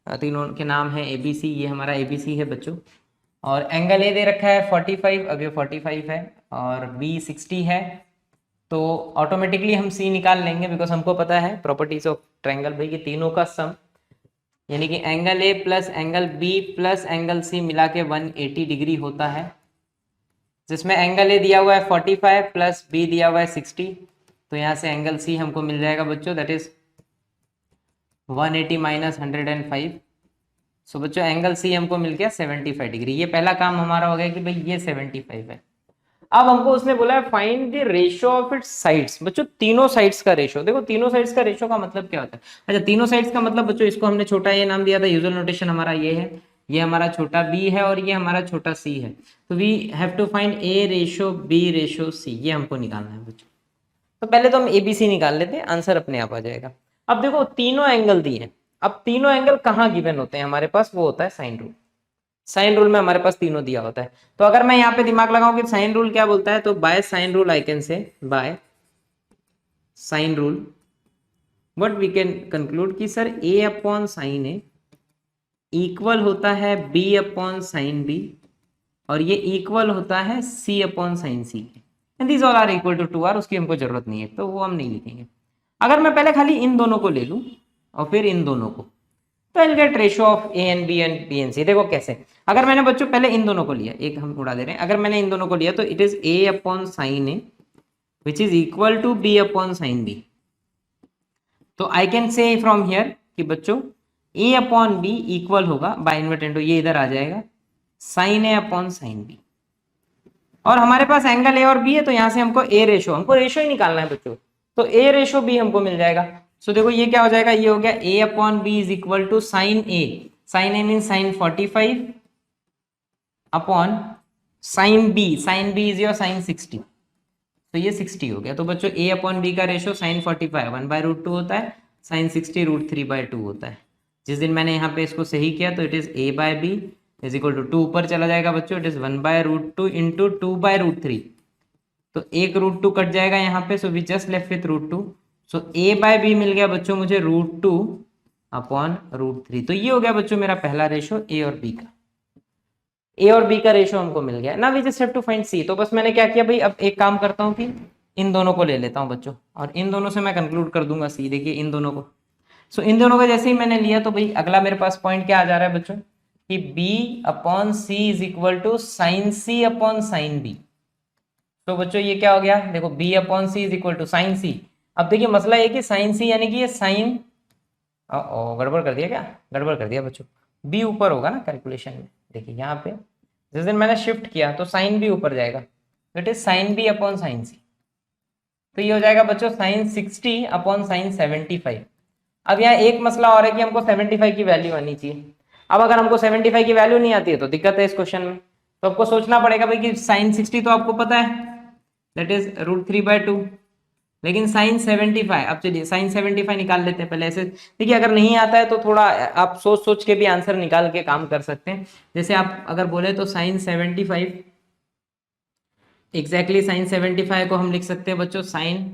तीनों के नाम है एबीसी, ये हमारा एबीसी है बच्चों, और एंगल ए दे रखा है 45, अब ये 45 है, और बी 60 है, तो ऑटोमेटिकली हम सी निकाल लेंगे, बिकॉज हमको पता है प्रॉपर्टीज ऑफ ट्राइंगल भाई कि तीनों का सम, यानी कि angle A plus angle B plus angle C मिला के 180 डिग्री होता है, जिसमें एंगल ए दिया हुआ है 45 प्लस बी दिया हुआ है 60, तो यहाँ से एंगल सी हमको मिल जाएगा बच्चों, दैट इज 180 - 105। सो बच्चों एंगल सी हमको मिल गया 75 डिग्री। ये पहला काम हमारा हो गया कि भाई ये 75 है। अब हमको उसने बोला है find the ratio of its sides. बच्चों तीनों साइड्स का रेशियो, देखो तीनों साइड्स का रेशियो का मतलब क्या होता है? अच्छा तीनों साइड्स का मतलब बच्चों, इसको हमने छोटा ये नाम दिया था, यूजुअल नोटेशन हमारा ये है, ये हमारा छोटा b है और ये हमारा छोटा c है। तो we have to find a ratio b ratio c, ये हमको निकालना है बच्चों। तो पहले तो हम ABC निकाल लेते हैं, आंसर अपने आप आ जाएगा। अब देखो तीनों एंगल दिए हैं, अब तीनों एंगल कहाँ गिवन होते हैं हमारे पास? वो होता है साइन रूल। साइन रूल में हमारे पास तीनों दिया होता है। तो अगर मैं यहाँ पे दिमाग लगाऊं कि साइन रूल क्या बोलता है, तो by sine rule I can say, by sine rule what we can conclude कि sir a upon sine A equal होता है b अपॉन साइन b, और ये इक्वल होता है c upon sine c। And these all are equal to 2r, उसकी हमको जरूरत नहीं है तो वो हम नहीं लिखेंगे। अगर मैं पहले खाली इन दोनों को ले लूं और फिर इन दोनों को, तो I get ratio of a and b and b and c। देखो कैसे, अगर मैंने बच्चों पहले इन दोनों को लिया, एक हम उड़ा दे रहे हैं, अगर मैंने इन दोनों को लिया तो it is a upon sine A which is equal to b upon sine b। तो I can say from here कि बच्चों a अपॉन b इक्वल होगा बाय इनवर्ट इनटू, ये इधर आ जाएगा sine a upon sine b। और हमारे पास एंगल a और b है तो यहां से हमको a रेशो, हमको रेशो ही निकालना है बच्चों, तो a रेशो b हमको मिल जाएगा। सो देखो ये क्या हो जाएगा, ये हो गया a upon b is equal to sine a, sine a mean sine 45 upon sine b is your sine 60, तो ये 60 हो गया। तो बच्चों a अपॉन b का रेशो साइन 45 1/√2 होता है, साइन 60 √3/2 होता है। जिस दिन मैंने यहाँ पे इसको सही किया तो it is a by b is equal to 2 ऊपर चला जाएगा बच्चों, इट इज 1/√2 इंटू 2/√3, तो एक √2 कट जाएगा यहाँ पे, so we just left with √2। So a by b मिल गया बच्चों मुझे √2 अपॉन √3। तो ये हो गया बच्चों मेरा पहला रेशो a और b का, a और b का रेशो हमको मिल गया। ना we just have to find c। तो बस मैंने क्या किया भाई, अब एक काम करता हूँ कि इन दोनों को ले लेता हूँ बच्चों, और इन दोनों से मैं कंक्लूड कर दूंगा c। देखिए इन दोनों को, सो इन दोनों को जैसे ही मैंने लिया तो भाई अगला मेरे पास पॉइंट क्या आ जा रहा है बच्चों कि b upon c is equal to sine c upon sine b। तो बच्चों ये क्या हो गया, देखो b upon c is equal to sine c। अब देखिए मसला ये कि साइन c यानी कि ये साइन, गड़बड़ कर दिया क्या, गड़बड़ कर दिया बच्चों, b ऊपर होगा ना कैलकुलेशन में। देखिए यहाँ पे जिस दिन मैंने शिफ्ट किया तो साइन b ऊपर जाएगा, it is sine b upon sine c। तो ये हो जाएगा बच्चों साइन 60 अपॉन साइन 75। अब यहाँ एक मसला और है कि हमको 75 की वैल्यू आनी चाहिए। अब अगर हमको 75 की वैल्यू नहीं आती है तो दिक्कत है इस क्वेश्चन में। तो आपको सोचना पड़ेगा भाई कि साइन 60 तो आपको पता है दैट इज √3/2, लेकिन साइन 75, अब चलिए साइन 75 निकाल लेते हैं पहले ऐसे। देखिए अगर नहीं आता है तो थोड़ा आप सोच सोच के भी आंसर निकाल के काम कर सकते हैं। जैसे आप अगर बोले तो साइन 75 एग्जैक्टली साइन 75 को हम लिख सकते हैं बच्चों साइन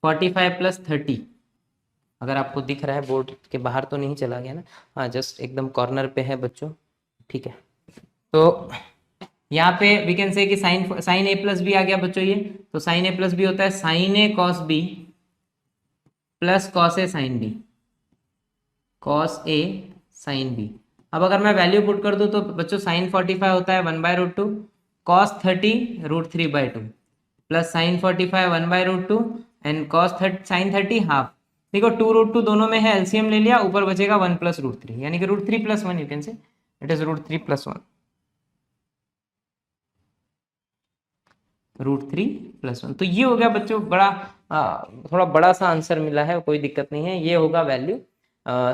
45 प्लस 30। अगर आपको दिख रहा है बोर्ड के बाहर तो नहीं चला गया ना, हाँ जस्ट एकदम कॉर्नर पे है बच्चों, ठीक है। तो यहाँ पे वी कैन से कि साइन a प्लस बी आ गया बच्चों ये, तो साइन a प्लस बी होता है sine a cos b plus cos a sine b, cos a sine b। अब अगर मैं वैल्यू पुट कर दूं तो बच्चों साइन 45 होता है 1/√2, cos 30 √3/2 plus sign 45 1/√2 and cos sine 30 half. देखो 2√2 दोनों में है, एलसीएम ले लिया, ऊपर बचेगा 1 प्लस √3, यानी कि √3 + 1 you can say it is √3 + 1, √3 + 1। तो ये हो गया बच्चों बड़ा थोड़ा बड़ा सा आंसर मिला है, कोई दिक्कत नहीं है। ये होगा वैल्यू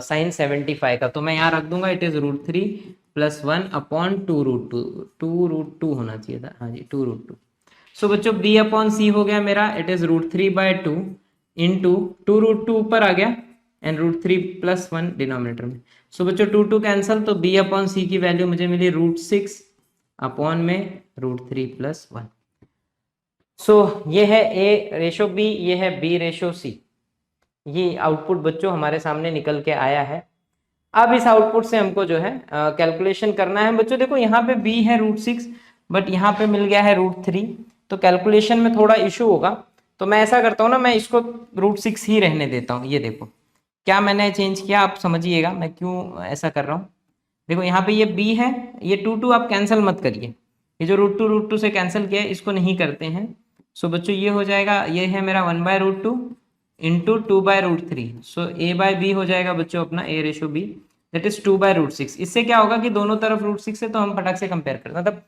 साइन 75 का, तो मैं यहाँ रख दूंगा इट इज √3 + 1 अपॉन 2√2 होना चाहिए था, हाँ जी 2√2। सो बच्चों b अपॉन c हो गया मेरा, इट इज √3/2 इंटू 2√2 ऊपर आ गया एंड √3 + 1 डिनोमिनेटर में। सो बच्चों 2 कैंसल, तो b अपॉन c की वैल्यू मुझे मिली √6 अपॉन में √3 + 1। सो ये है a रेशो b, ये है b रेशो c। ये आउटपुट बच्चों हमारे सामने निकल के आया है। अब इस आउटपुट से हमको जो है कैलकुलेशन करना है बच्चों। देखो यहाँ पे b है √6 बट यहाँ पे मिल गया है √3, तो कैलकुलेशन में थोड़ा इशू होगा। तो मैं ऐसा करता हूँ ना, मैं इसको √6 ही रहने देता हूँ। ये देखो क्या मैंने चेंज किया, आप समझिएगा मैं क्यों ऐसा कर रहा हूँ। देखो यहाँ पे ये b है, ये 2 आप कैंसिल मत करिए, ये जो √2 से कैंसिल किया है इसको नहीं करते हैं। सो बच्चों ये हो जाएगा, ये है मेरा 1/√2 into 2/√3। So a by b हो जाएगा बच्चों अपना a ratio b that is 2/√6। इससे क्या होगा कि दोनों तरफ √6 है तो हम फटाक से कंपेयर कर मतलब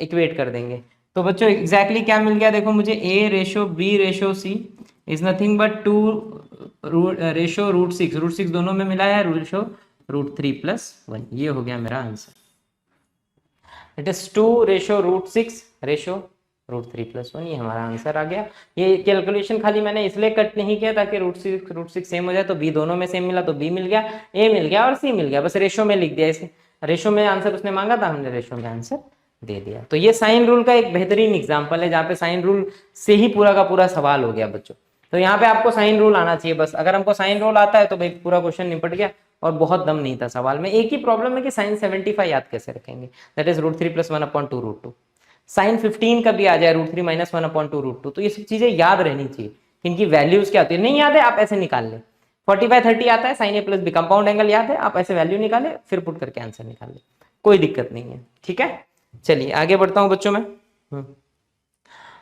इक्वेट कर देंगे। तो बच्चों एग्जैक्टली क्या मिल गया देखो मुझे, A/B/C इज नथिंग बट 2/√6। √6 दोनों में मिला है, रेशो √3+1। ये हो गया मेरा आंसर। इट इज 2/√6 ये हमारा आंसर आ गया। ये कैलकुलेशन खाली मैंने इसलिए कट नहीं किया ताकि √6 सेम हो जाए, तो बी दोनों में सेम मिला तो बी मिल गया, ए मिल गया और सी मिल गया, बस रेशो में लिख दिया। इसे रेशो में आंसर उसने मांगा था, हमने रेशो में आंसर दे दिया। तो ये साइन रूल का एक बेहतरीन एग्जाम्पल है जहाँ पे साइन रूल से ही पूरा का पूरा सवाल हो गया बच्चों। तो यहाँ पे आपको साइन रूल आना चाहिए बस, अगर हमको साइन रूल आता है तो भाई पूरा क्वेश्चन निपट गया और बहुत दम नहीं था सवाल में। एक ही प्रॉब्लम है कि साइन 75 याद कैसे रखेंगे, दैट इज √3+1/2√2। साइन 15 कभी आ जाए √3-1/2√2, तो ये सब चीजें याद रहनी चाहिए, इनकी वैल्यूज क्या होती है। नहीं याद है आप ऐसे निकाल ले, 40/30 आता है साइन ए प्लस बी, कंपाउंड एंगल याद है, आप ऐसे वैल्यू निकाले फिर पुट करके आंसर निकाल ले, कोई दिक्कत नहीं है। ठीक है, चलिए आगे बढ़ता हूं बच्चों में।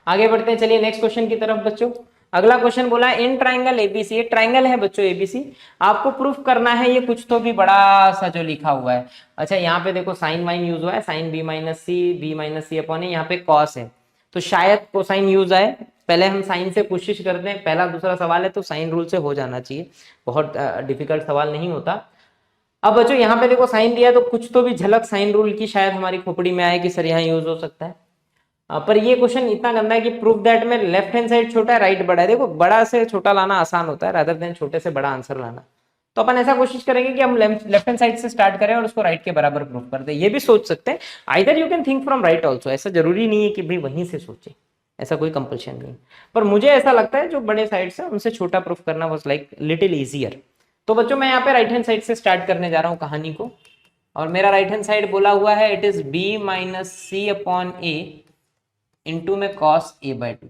आगे बढ़ते हैं, चलिए नेक्स्ट क्वेश्चन की तरफ बच्चों। अगला क्वेश्चन बोला है इन ट्राइंगल एबीसी, ये ट्राइंगल है बच्चों एबीसी, आपको प्रूफ करना है ये कुछ तो भी बड़ा सा जो लिखा हुआ है। अच्छा यहाँ पे देखो साइन वाइन यूज हुआ है, साइन B-C यहाँ पे कॉस है, तो शायद कोसाइन यूज आए। पहले हम साइन से कोशिश करते हैं, पहला दूसरा सवाल है तो साइन रूल से हो जाना चाहिए, बहुत डिफिकल्ट सवाल नहीं होता। अब बच्चों यहाँ पे देखो साइन दिया है, तो कुछ तो भी झलक साइन रूल की शायद हमारी खोपड़ी में आए कि सर यहाँ यूज हो सकता है। पर ये क्वेश्चन इतना गंदा है कि प्रूफ दैट में लेफ्ट हैंड साइड छोटा है राइट बड़ा है। देखो बड़ा से छोटा लाना आसान होता है रादर देन छोटे से बड़ा आंसर लाना, तो अपन ऐसा कोशिश करेंगे कि हम लेफ्ट हैंड साइड से स्टार्ट करें और उसको राइट के बराबर प्रूफ कर दें। ये भी सोच सकते हैं, either you can think from right also, ऐसा जरूरी नहीं है कि भाई वहीं से सोचे, ऐसा कोई कंपल्शन नहीं। पर मुझे ऐसा लगता है जो बड़े साइड से उनसे छोटा प्रूफ करना वाज लाइक लिटिल ईजियर। तो बच्चों मैं यहाँ पे राइट हैंड साइड से स्टार्ट करने जा रहा हूँ कहानी को, और मेरा राइट हैंड साइड बोला हुआ है इट इज B-C/A इंटू में cos A/2।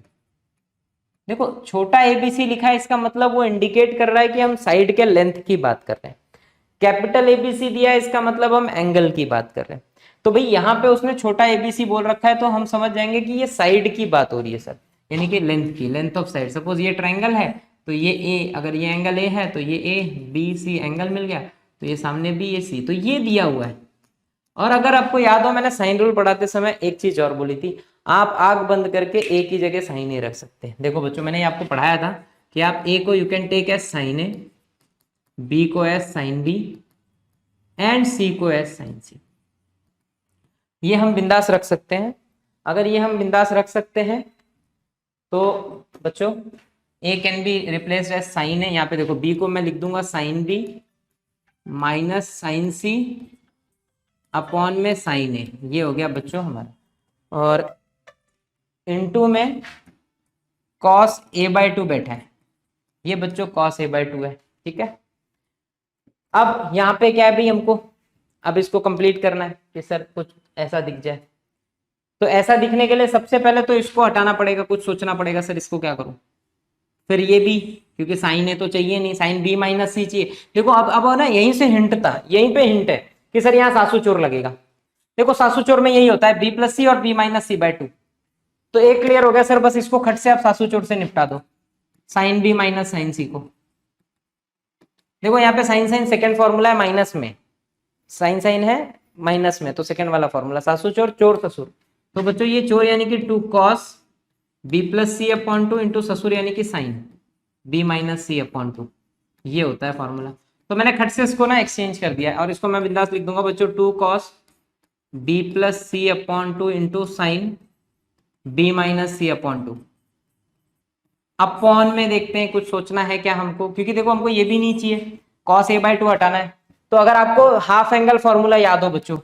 देखो छोटा ABC लिखा है, इसका मतलब वो इंडिकेट कर रहा है कि हम साइड के लेंथ की बात कर रहे हैं। कैपिटल ABC दिया है, इसका मतलब हम एंगल की बात कर रहे हैं। तो भाई यहाँ पे उसने छोटा ABC बोल रखा है तो हम समझ जाएंगे कि ये साइड की बात हो रही है सर, यानी कि लेंथ की, लेंथ ऑफ साइड। सपोज ये ट्राइंगल है तो ये A, अगर ये एंगल A है तो ये ABC एंगल मिल गया, तो ये सामने B ये C, तो ये दिया हुआ है। और अगर आपको याद हो मैंने साइन रूल पढ़ाते समय एक चीज और बोली थी, आप आंख बंद करके ए की जगह साइन ए रख सकते हैं। देखो बच्चों मैंने आपको पढ़ाया था कि आप ए को you can take as sine A, B को as sine B and C को एज साइन सी। ये हम बिंदास रख सकते हैं। अगर ये हम बिंदास रख सकते हैं तो बच्चों A can be replaced as sine A. यहाँ पे देखो बी को मैं लिख दूंगा sine B minus sine C upon में साइन ए, ये हो गया बच्चों हमारा, और इनटू में cos A/2 बैठा है, ये बच्चों cos A/2 है। ठीक है, अब यहाँ पे क्या है भाई, हमको अब इसको कंप्लीट करना है कि सर कुछ ऐसा दिख जाए। तो ऐसा दिखने के लिए सबसे पहले तो इसको हटाना पड़ेगा, कुछ सोचना पड़ेगा सर इसको क्या करूं। फिर ये भी, क्योंकि साइन ए तो चाहिए नहीं, साइन B-C चाहिए। देखो अब ना यहीं से हिंट था, यहीं पे हिंट है कि सर यहाँ सासू चोर लगेगा। देखो सासू चोर में यही होता है B+C और B-C/2। तो एक क्लियर हो गया सर, बस इसको खट से आप सासू चोर से निपटा दो, साइन B माइनस साइन सी को। देखो यहाँ पे साइन साइन सेकेंड फॉर्मूला है माइनस में, साइन साइन है माइनस में, तो सेकेंड वाला फॉर्मूला सासू चोर चोर ससुर। तो बच्चों ये चोर यानी कि 2 cos B+C/2 इंटू ससुर यानी कि साइन B-C/2, ये होता है फॉर्मूला। तो मैंने खट से इसको ना एक्सचेंज कर दिया और इसको मैं बिंदास लिख दूंगा बच्चों 2 cos B+C/2 into sine B-C/2। Upon में देखते हैं कुछ सोचना है क्या हमको, क्योंकि देखो हमको ये भी नहीं चाहिए, cos A/2 हटाना है। तो अगर आपको हाफ एंगल फॉर्मूला याद हो बच्चों,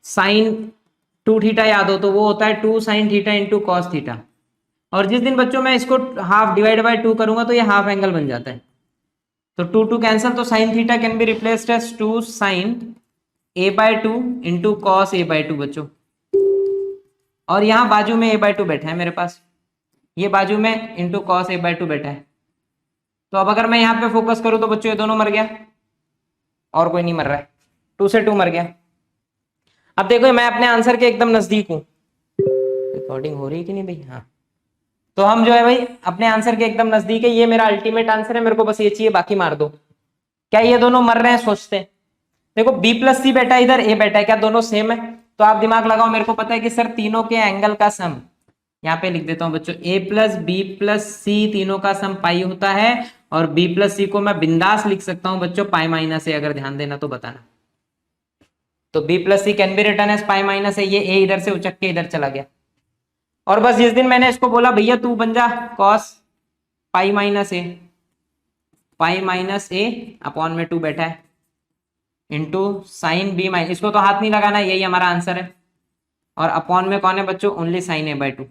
साइन 2θ याद हो, तो वो होता है 2 sin θ इंटू कॉस थीटा। और जिस दिन बच्चों मैं इसको हाफ डिवाइड बाय 2 करूंगा तो ये हाफ एंगल बन जाता है, तो 2 कैंसिल, तो sine theta can be replaced as 2 sin A/2 into cos A/2 बच्चों। और यहाँ बाजू में A/2 बैठा है मेरे पास, ये बाजू में इंटू कॉस A/2 बैठा है। तो अब अगर मैं यहाँ पे फोकस करूं तो बच्चों ये दोनों मर गया और कोई नहीं मर रहा है, 2 से 2 मर गया। अब देखो मैं अपने आंसर के एकदम नजदीक हूं, रिकॉर्डिंग हो रही है कि नहीं भाई, हाँ। तो हम जो है भाई अपने आंसर के एकदम नजदीक है, ये मेरा अल्टीमेट आंसर है, मेरे को बस ये चाहिए, बाकी मार दो। क्या ये दोनों मर रहे हैं, सोचते हैं। देखो बी प्लस सी बैठा है इधर, ए बैठा है, क्या दोनों सेम है? तो आप दिमाग लगाओ, मेरे को पता है कि सर तीनों के एंगल का सम, यहाँ पे लिख देता हूं बच्चों, ए प्लस बी प्लस सी तीनों का सम पाई होता है, और बी प्लस सी को मैं बिंदास लिख सकता हूं बच्चों पाई माइनस ए, अगर ध्यान देना तो बताना। तो B plus C can be return as pi minus A, ये ए इधर से उचक के इधर चला गया, और बस जिस दिन मैंने इसको बोला भैया तू बन जा कॉस पाई माइनस ए, पाई माइनस ए अपॉन में 2 बैठा है इंटू साइन बी माइनस, इसको तो हाथ नहीं लगाना, यही हमारा आंसर है, और अपॉन में कौन है बच्चों, ओनली साइन ए बाय 2।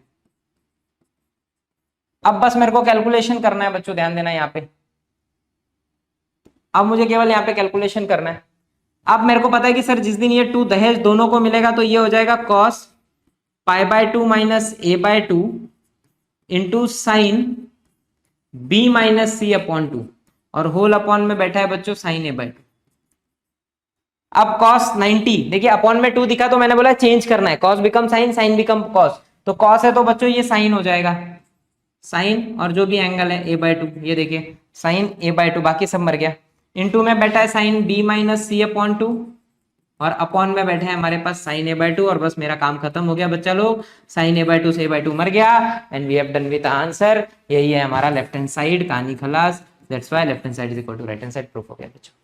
अब बस मेरे को कैलकुलेशन करना है बच्चों, ध्यान देना यहाँ पे, अब मुझे केवल यहाँ पे कैलकुलेशन करना है। अब मेरे को पता है कि सर जिस दिन ये 2 दहेज दोनों को मिलेगा तो ये हो जाएगा cos pi by 2 minus A by 2 into sine B minus C upon 2, और होल अपॉन में बैठा है बच्चों साइन ए बाय 2। अब cos 90, देखिए अपॉन में 2 दिखा तो मैंने बोला चेंज करना है, cos become sine, sine become cos, तो cos है तो बच्चों ये साइन हो जाएगा, साइन और जो भी एंगल है a बाय 2, ये देखिए साइन a बाय 2, बाकी सब मर गया, इनटू में बैठा है sign b minus C upon 2, और अपॉन में बैठा है हमारे पास साइन a बाय 2, और बस मेरा काम खत्म हो गया बच्चा लोग, साइन a बाय 2 से a बाय 2 मर गया, and we have done with the answer. यही है हमारा लेफ्ट हैंड साइड, कहानी खलास, that's why left hand side is equal to right hand side, proof हो गया बच्चों।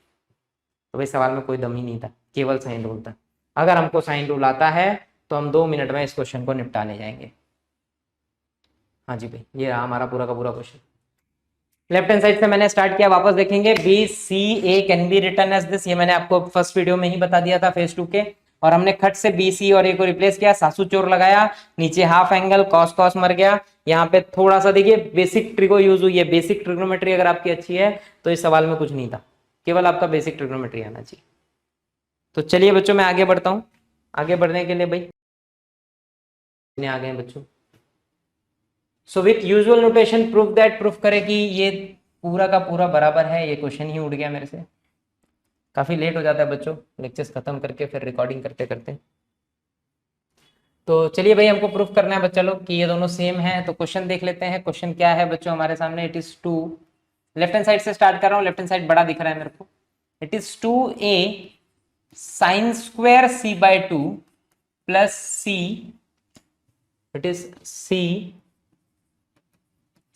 तो भाई सवाल में कोई दम ही नहीं था, केवल साइन रूल था। अगर हमको साइन रूल आता है तो हम 2 मिनट में इस क्वेश्चन को निपटाने जाएंगे। हाँ जी भाई, ये रहा हमारा पूरा का पूरा क्वेश्चन। लेफ्ट हैंड साइड से मैंने स्टार्ट किया, वापस देखेंगे, B C A can be return as this, ये मैंने आपको फर्स्ट वीडियो में ही बता दिया था फेज 2 के, और हमने खट से बी सी और ए को रिप्लेस किया, सासू चोर लगाया, नीचे हाफ एंगल कॉस कॉस मर गया, यहाँ पे थोड़ा सा देखिए बेसिक ट्रिगो यूज हुई है, बेसिक ट्रिग्नोमेट्री अगर आपकी अच्छी है तो इस सवाल में कुछ नहीं था, केवल आपका बेसिक ट्रिग्नोमेट्री आना चाहिए। तो चलिए बच्चों मैं आगे बढ़ता हूँ, आगे बढ़ने के लिए भाई आ गए बच्चों। So with usual notation proof that, proof करे कि ये पूरा का पूरा बराबर है, ये क्वेश्चन ही उड़ गया मेरे से, काफी लेट हो जाता है बच्चों लेक्चर्स खत्म करके फिर रिकॉर्डिंग करते करते। तो चलिए भाई हमको प्रूफ करना है बच्चा लोग कि ये दोनों सेम है, तो क्वेश्चन देख लेते हैं। क्वेश्चन क्या है बच्चों हमारे सामने, it is 2, left hand side से स्टार्ट कर रहा हूँ, लेफ्ट हैंड साइड बड़ा दिख रहा है मेरे को, it is 2a sine square C by 2 plus C, it is C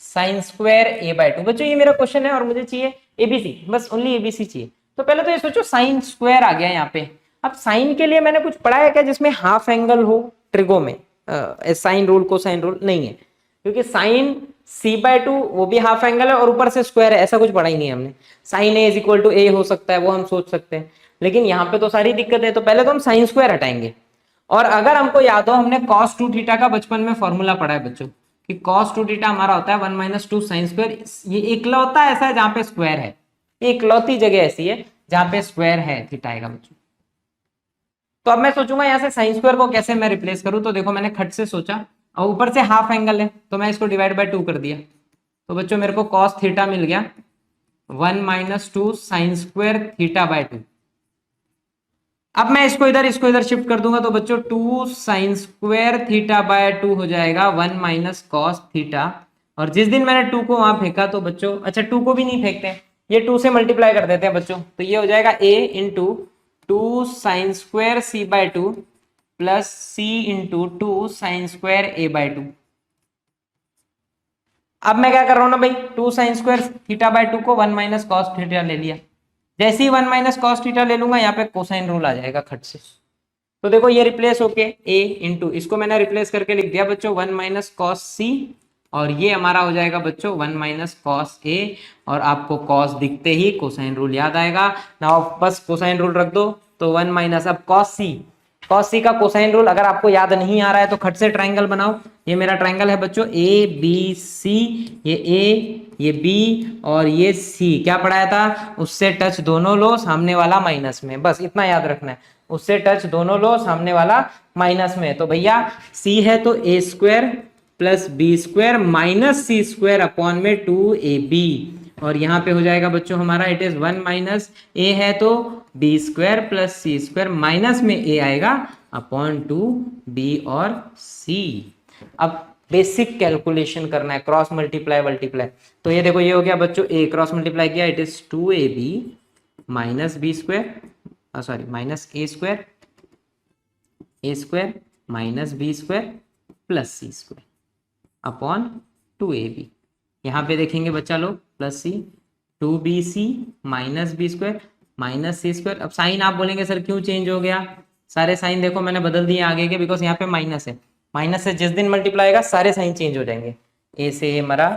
sine square A by 2। बच्चों ये मेरा क्वेश्चन है और मुझे चाहिए एबीसी, बस ओनली एबीसी चाहिए। तो पहले तो ये सोचो साइन स्क्वायर आ गया यहाँ पे, अब साइन के लिए मैंने कुछ पढ़ा है क्या जिसमें हाफ एंगल हो ट्रिगो में, साइन रूल को साइन रूल नहीं है, क्योंकि साइन सी बाय 2 वो भी हाफ एंगल है और ऊपर से स्क्वायर है, ऐसा कुछ पढ़ा ही नहीं है हमने। Sine A is equal to A हो सकता है, वो हम सोच सकते हैं, लेकिन यहाँ पे तो सारी दिक्कत है। तो पहले तो हम साइन स्क्वायर हटाएंगे, और अगर हमको याद हो हमने cos 2 थीटा का बचपन में फॉर्मूला पढ़ा है बच्चों कि cos 2 थीटा हमारा होता है 1 माइनस 2 साइन स्क्वायर, ये इकलौता ऐसा है जहां पे स्क्वायर है, ये इकलौती जगह ऐसी है जहां पे स्क्वायर है थीटा आएगा बच्चों। तो अब मैं सोचूंगा यहाँ से साइन स्क्वायर को कैसे मैं रिप्लेस करूं, तो देखो मैंने खट से सोचा और ऊपर से हाफ एंगल है तो मैं इसको डिवाइड बाय 2 कर दिया, तो बच्चों मेरे को cos थीटा मिल गया 1 minus 2 sine square theta by 2। अब मैं इसको इधर शिफ्ट कर दूंगा तो बच्चों 2 साइन स्क्वायर थीटा बाय 2 हो जाएगा 1 माइनस कॉस थीटा, और जिस दिन मैंने 2 को वहां फेंका तो बच्चों, अच्छा 2 को भी नहीं फेंकते, ये 2 से मल्टीप्लाई कर देते हैं बच्चों, तो ये हो जाएगा a into 2 sine square c by 2 plus c into 2 sine square a by 2। अब मैं क्या कर रहा हूं ना भाई, 2 साइन स्क्वायर थीटा बाय 2 को 1 माइनस कॉस थीटा ले लिया, जैसे ही 1 माइनस कॉस थीटा ले लूंगा यहाँ पे कोसाइन रूल आ जाएगा खट से। तो देखो ये रिप्लेस होके a इंटू, इसको मैंने रिप्लेस करके लिख दिया बच्चों 1 माइनस कॉस सी, और ये हमारा हो जाएगा बच्चों 1 माइनस कॉस ए, और आपको कॉस दिखते ही कोसाइन रूल याद आएगा ना, बस कोसाइन रूल रख दो तो 1 माइनस, अब कॉस सी का कोसाइन रूल अगर आपको याद नहीं आ रहा है तो खट से ट्राइंगल बनाओ। ये मेरा ट्राइंगल है बच्चों ए बी सी, ये ए ये बी और ये सी, क्या पढ़ाया था, उससे टच दोनों लो सामने वाला माइनस में, बस इतना याद रखना है, उससे टच दोनों लो सामने वाला माइनस में। तो भैया सी है तो A square plus B square minus C square upon में 2ab, और यहाँ पे हो जाएगा बच्चों हमारा इट इज 1 माइनस ए है तो B square plus C square, minus में ए आएगा अपॉन 2b और c। अब बेसिक कैलकुलेशन करना है, क्रॉस मल्टीप्लाई मल्टीप्लाई, तो ये देखो ये हो गया बच्चों, a क्रॉस मल्टीप्लाई किया it is 2ab minus B square sorry minus A square minus B square plus C square upon 2ab। यहाँ पे देखेंगे बच्चा लोग plus C 2bc minus B square minus C square. अब साइन आप बोलेंगे sir क्यों चेंज हो गया, सारे साइन देखो मैंने बदल दिए आगे के, बिकॉज यहाँ पे माइनस है, माइनस से जिस दिन मल्टीप्लाई होगा सारे साइन चेंज हो जाएंगे। ए से ए मरा,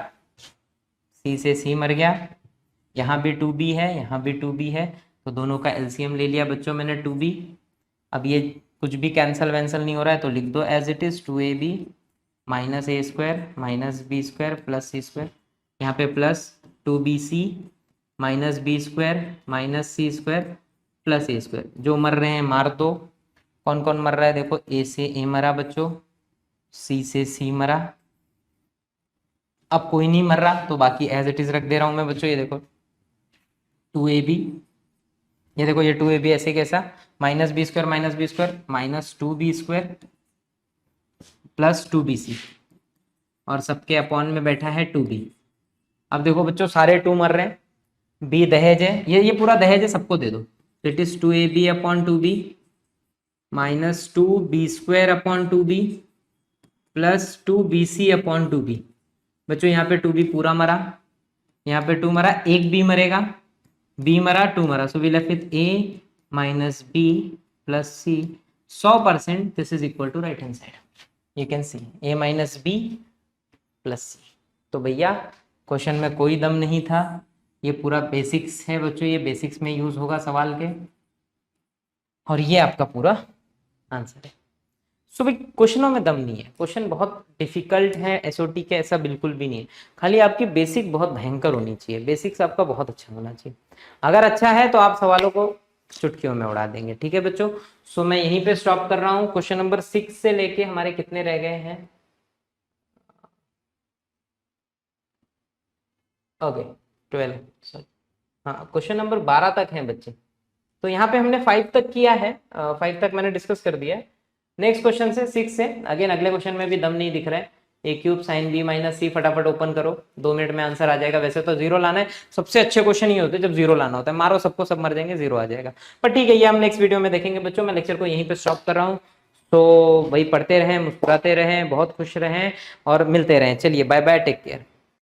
सी से सी मर गया, यहाँ भी 2b है, यहाँ भी 2b है, तो दोनों का एलसीएम ले लिया बच्चों मैंने 2b। अब ये कुछ भी कैंसल वैंसल नहीं हो रहा है तो लिख दो as it is 2ab minus A square minus B square plus C square, यहाँ पे plus 2bc minus B square minus C square plus A square. जो मर रहे हैं मार दो, कौन कौन मर रहा है देखो, ए से ए मरा बच्चों, सी से सी मरा, अब कोई नहीं मर रहा तो बाकी एज इट इज रख दे रहा हूं मैं बच्चों। ये देखो 2ab, ये देखो ये 2ab ऐसे कैसा, minus B square minus 2b square plus 2bc और सबके अपॉन में बैठा है 2b। अब देखो बच्चों सारे 2 मर रहे हैं, b दहेज है, ये पूरा दहेज है, सबको दे दो। It is 2ab upon 2b minus 2b square upon 2b plus 2bc upon 2b। बच्चों यहाँ पे 2b पूरा मरा, यहाँ पे 2 मरा, एक b मरेगा, b मरा 2 मरा, so we left with a minus b plus c। 100% this is equal to right hand side, you can see a minus b plus c। तो भैया क्वेश्चन में कोई दम नहीं था, ये पूरा बेसिक्स है बच्चों, ये बेसिक्स में यूज होगा सवाल के, और ये आपका पूरा आंसर है। सो भाई क्वेश्चनों में दम नहीं है, क्वेश्चन बहुत डिफिकल्ट है एसओटी के, ऐसा बिल्कुल भी नहीं है, खाली आपकी बेसिक बहुत भयंकर होनी चाहिए, बेसिक्स आपका बहुत अच्छा होना चाहिए। अगर अच्छा है तो आप सवालों को चुटकियों में उड़ा देंगे, ठीक है बच्चों। सो मैं यहीं पे स्टॉप कर रहा हूँ। क्वेश्चन नंबर 6 से लेके हमारे कितने रह गए हैं, ओके 12, सॉरी हाँ क्वेश्चन नंबर 12 तक हैं बच्चे। तो यहाँ पे हमने 5 तक किया है, 5 तक मैंने डिस्कस कर दिया है। नेक्स्ट क्वेश्चन से 6 से अगेन अगले क्वेश्चन में भी दम नहीं दिख रहा है। ए क्यूब साइन बी माइनस सी, फटाफट ओपन करो, 2 मिनट में आंसर आ जाएगा। वैसे तो जीरो लाना है, सबसे अच्छे क्वेश्चन ही होते हैं जब जीरो लाना होता है, मारो सबको सब मर जाएंगे, जीरो आ जाएगा। पर ठीक है, ये हम नेक्स्ट वीडियो में देखेंगे बच्चों। मैं लेक्चर को यहीं पे स्टॉप कर रहा हूँ। तो भाई पढ़ते रहें, मुस्कुराते रहें, बहुत खुश रहें और मिलते रहें। चलिए बाय बाय, टेक केयर।